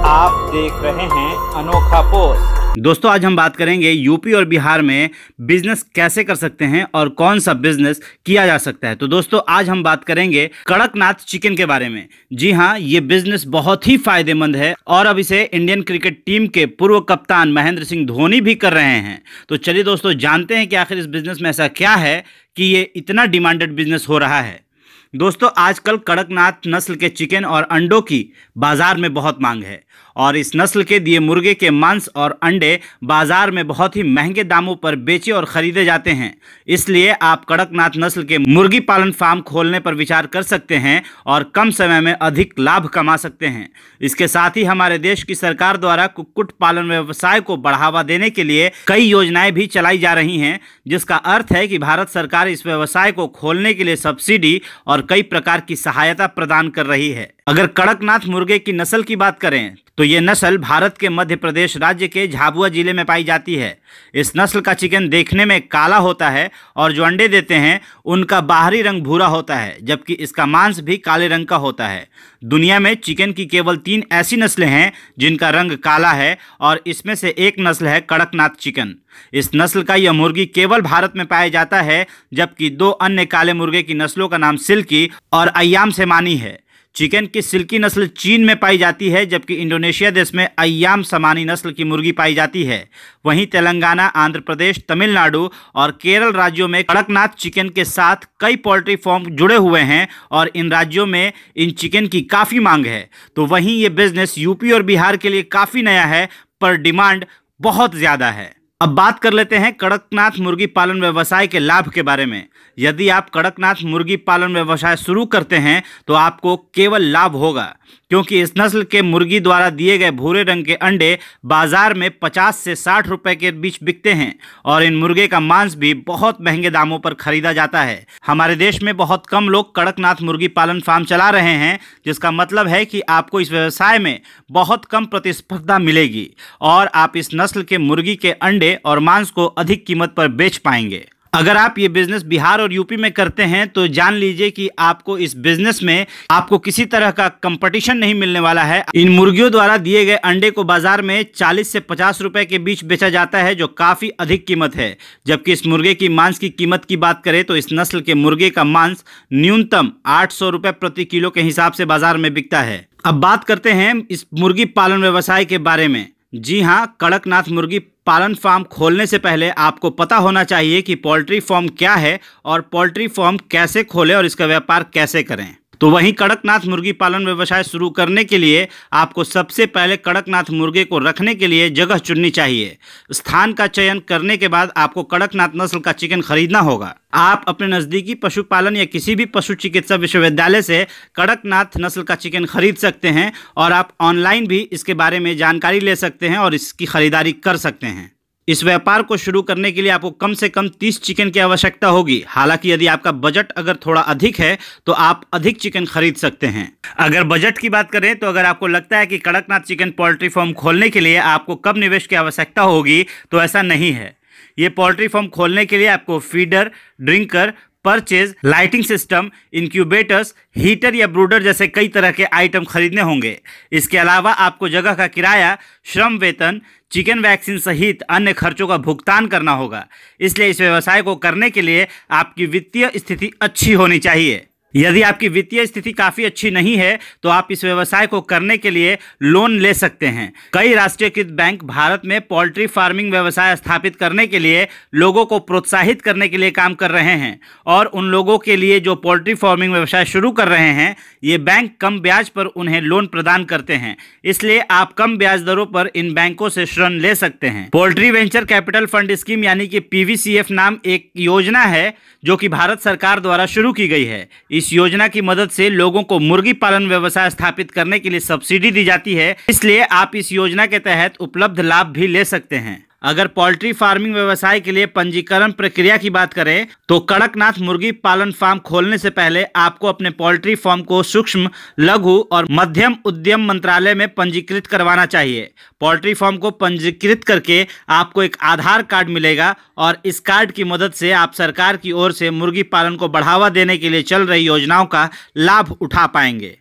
आप देख रहे हैं अनोखा पोस्ट। दोस्तों, आज हम बात करेंगे यूपी और बिहार में बिजनेस कैसे कर सकते हैं और कौन सा बिजनेस किया जा सकता है। तो दोस्तों, आज हम बात करेंगे कड़कनाथ चिकन के बारे में। जी हाँ, ये बिजनेस बहुत ही फायदेमंद है और अब इसे इंडियन क्रिकेट टीम के पूर्व कप्तान महेंद्र सिंह धोनी भी कर रहे हैं। तो चलिए दोस्तों, जानते हैं कि आखिर इस बिजनेस में ऐसा क्या है कि ये इतना डिमांडेड बिजनेस हो रहा है। दोस्तों, आजकल कड़कनाथ नस्ल के चिकन और अंडों की बाजार में बहुत मांग है और इस नस्ल के दिए मुर्गे के मांस और अंडे बाजार में बहुत ही महंगे दामों पर बेचे और खरीदे जाते हैं। इसलिए आप कड़कनाथ नस्ल के मुर्गी पालन फार्म खोलने पर विचार कर सकते हैं और कम समय में अधिक लाभ कमा सकते हैं। इसके साथ ही हमारे देश की सरकार द्वारा कुक्कुट पालन व्यवसाय को बढ़ावा देने के लिए कई योजनाएं भी चलाई जा रही हैं, जिसका अर्थ है कि भारत सरकार इस व्यवसाय को खोलने के लिए सब्सिडी और कई प्रकार की सहायता प्रदान कर रही है। अगर कड़कनाथ मुर्गे की नस्ल की बात करें तो ये नस्ल भारत के मध्य प्रदेश राज्य के झाबुआ जिले में पाई जाती है। इस नस्ल का चिकन देखने में काला होता है और जो अंडे देते हैं उनका बाहरी रंग भूरा होता है, जबकि इसका मांस भी काले रंग का होता है। दुनिया में चिकन की केवल 3 ऐसी नस्लें हैं जिनका रंग काला है और इसमें से एक नस्ल है कड़कनाथ चिकन। इस नस्ल का यह मुर्गी केवल भारत में पाया जाता है, जबकि 2 अन्य काले मुर्गे की नस्लों का नाम सिल्की और अय्याम सेमानी है। चिकन की सिल्की नस्ल चीन में पाई जाती है, जबकि इंडोनेशिया देश में अय्याम सेमानी नस्ल की मुर्गी पाई जाती है। वहीं तेलंगाना, आंध्र प्रदेश, तमिलनाडु और केरल राज्यों में कड़कनाथ चिकन के साथ कई पोल्ट्री फार्म जुड़े हुए हैं और इन राज्यों में इन चिकन की काफ़ी मांग है। तो वहीं ये बिजनेस यूपी और बिहार के लिए काफ़ी नया है, पर डिमांड बहुत ज़्यादा है। अब बात कर लेते हैं कड़कनाथ मुर्गी पालन व्यवसाय के लाभ के बारे में। यदि आप कड़कनाथ मुर्गी पालन व्यवसाय शुरू करते हैं तो आपको केवल लाभ होगा, क्योंकि इस नस्ल के मुर्गी द्वारा दिए गए भूरे रंग के अंडे बाजार में 50 से 60 रुपए के बीच बिकते हैं और इन मुर्गे का मांस भी बहुत महंगे दामों पर खरीदा जाता है। हमारे देश में बहुत कम लोग कड़कनाथ मुर्गी पालन फार्म चला रहे हैं, जिसका मतलब है कि आपको इस व्यवसाय में बहुत कम प्रतिस्पर्धा मिलेगी और आप इस नस्ल के मुर्गी के अंडे और मांस को अधिक कीमत पर बेच पाएंगे। अगर आप ये बिजनेस बिहार और यूपी में करते हैं तो जान लीजिए कि आपको इस बिजनेस में आपको किसी तरह का कंपटीशन नहीं मिलने वाला है। इन मुर्गियों द्वारा दिए गए अंडे को बाजार में 40 से 50 रुपए के बीच बेचा जाता है, जो काफ़ी अधिक कीमत है। जबकि इस मुर्गे की मांस की कीमत की बात करें तो इस नस्ल के मुर्गे का मांस न्यूनतम 800 रुपये प्रति किलो के हिसाब से बाजार में बिकता है। अब बात करते हैं इस मुर्गी पालन व्यवसाय के बारे में। जी हाँ, कड़कनाथ मुर्गी पालन फार्म खोलने से पहले आपको पता होना चाहिए कि पोल्ट्री फार्म क्या है और पोल्ट्री फार्म कैसे खोलें और इसका व्यापार कैसे करें। तो वहीं कड़कनाथ मुर्गी पालन व्यवसाय शुरू करने के लिए आपको सबसे पहले कड़कनाथ मुर्गे को रखने के लिए जगह चुननी चाहिए। स्थान का चयन करने के बाद आपको कड़कनाथ नस्ल का चिकन खरीदना होगा। आप अपने नज़दीकी पशुपालन या किसी भी पशु चिकित्सा विश्वविद्यालय से कड़कनाथ नस्ल का चिकन खरीद सकते हैं और आप ऑनलाइन भी इसके बारे में जानकारी ले सकते हैं और इसकी खरीदारी कर सकते हैं। इस व्यापार को शुरू करने के लिए आपको कम से कम 30 चिकन की आवश्यकता होगी। हालांकि यदि आपका बजट अगर थोड़ा अधिक है तो आप अधिक चिकन खरीद सकते हैं। अगर बजट की बात करें तो अगर आपको लगता है कि कड़कनाथ चिकन पोल्ट्री फार्म खोलने के लिए आपको कम निवेश की आवश्यकता होगी, तो ऐसा नहीं है। ये पोल्ट्री फार्म खोलने के लिए आपको feeder, drinker, purchase, lighting system, incubators, heater या ब्रूडर जैसे कई तरह के आइटम खरीदने होंगे। इसके अलावा आपको जगह का किराया, श्रम वेतन, चिकन वैक्सीन सहित अन्य खर्चों का भुगतान करना होगा। इसलिए इस व्यवसाय को करने के लिए आपकी वित्तीय स्थिति अच्छी होनी चाहिए। यदि आपकी वित्तीय स्थिति काफ़ी अच्छी नहीं है तो आप इस व्यवसाय को करने के लिए लोन ले सकते हैं। कई राष्ट्रीयकृत बैंक भारत में पोल्ट्री फार्मिंग व्यवसाय स्थापित करने के लिए लोगों को प्रोत्साहित करने के लिए काम कर रहे हैं और उन लोगों के लिए जो पोल्ट्री फार्मिंग व्यवसाय शुरू कर रहे हैं, ये बैंक कम ब्याज पर उन्हें लोन प्रदान करते हैं। इसलिए आप कम ब्याज दरों पर इन बैंकों से ऋण ले सकते हैं। Poultry venture capital fund scheme यानी कि PVCF नाम एक योजना है जो कि भारत सरकार द्वारा शुरू की गई है। इस योजना की मदद से लोगों को मुर्गी पालन व्यवसाय स्थापित करने के लिए सब्सिडी दी जाती है। इसलिए आप इस योजना के तहत उपलब्ध लाभ भी ले सकते हैं। अगर पोल्ट्री फार्मिंग व्यवसाय के लिए पंजीकरण प्रक्रिया की बात करें तो कड़कनाथ मुर्गी पालन फार्म खोलने से पहले आपको अपने पोल्ट्री फार्म को सूक्ष्म, लघु और मध्यम उद्यम मंत्रालय में पंजीकृत करवाना चाहिए। पोल्ट्री फार्म को पंजीकृत करके आपको एक आधार कार्ड मिलेगा और इस कार्ड की मदद से आप सरकार की ओर से मुर्गी पालन को बढ़ावा देने के लिए चल रही योजनाओं का लाभ उठा पाएंगे।